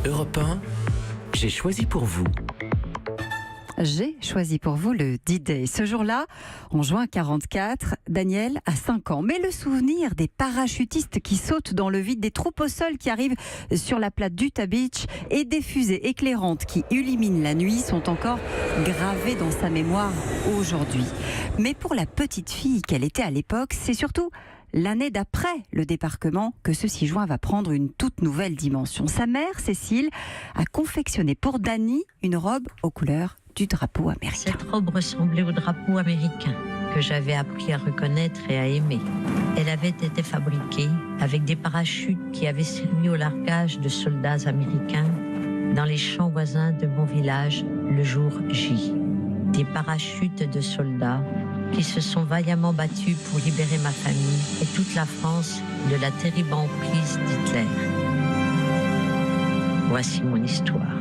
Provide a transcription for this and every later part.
Europe 1, j'ai choisi pour vous. J'ai choisi pour vous le D-Day. Ce jour-là, en juin 1944, Daniel a 5 ans. Mais le souvenir des parachutistes qui sautent dans le vide, des troupes au sol qui arrivent sur la plate d'Utah Beach et des fusées éclairantes qui illuminent la nuit sont encore gravés dans sa mémoire aujourd'hui. Mais pour la petite fille qu'elle était à l'époque, c'est surtout l'année d'après le débarquement que ce 6 juin va prendre une toute nouvelle dimension. Sa mère, Cécile, a confectionné pour Dany une robe aux couleurs du drapeau américain. Cette robe ressemblait au drapeau américain que j'avais appris à reconnaître et à aimer. Elle avait été fabriquée avec des parachutes qui avaient servi au largage de soldats américains dans les champs voisins de mon village le jour J. Des parachutes de soldats qui se sont vaillamment battus pour libérer ma famille et toute la France de la terrible emprise d'Hitler. Voici mon histoire.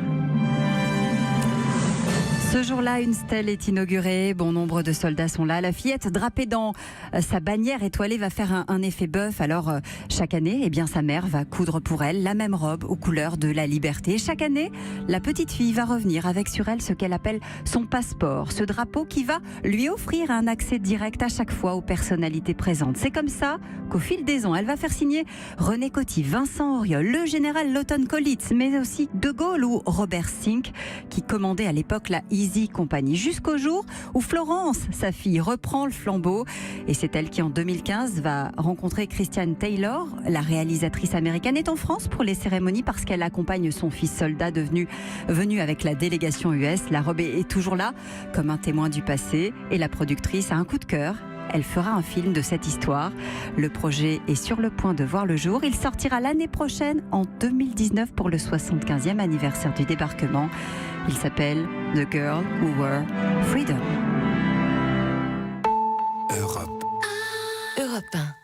Ce jour-là, une stèle est inaugurée. Bon nombre de soldats sont là. La fillette, drapée dans sa bannière étoilée, va faire un effet bœuf. Alors, chaque année, sa mère va coudre pour elle la même robe aux couleurs de la liberté. Et chaque année, la petite fille va revenir avec sur elle ce qu'elle appelle son passeport. Ce drapeau qui va lui offrir un accès direct à chaque fois aux personnalités présentes. C'est comme ça qu'au fil des ans, elle va faire signer René Coty, Vincent Auriol, le général Lawton Collitz, mais aussi De Gaulle ou Robert Sink, qui commandait à l'époque la Easy Company, jusqu'au jour où Florence, sa fille, reprend le flambeau. Et c'est elle qui, en 2015, va rencontrer Christiane Taylor. La réalisatrice américaine est en France pour les cérémonies parce qu'elle accompagne son fils soldat venu avec la délégation US. La robe est toujours là, comme un témoin du passé. Et la productrice a un coup de cœur. Elle fera un film de cette histoire. Le projet est sur le point de voir le jour. Il sortira l'année prochaine, en 2019, pour le 75e anniversaire du débarquement. Il s'appelle The Girl Who Wore Freedom. Europe 1.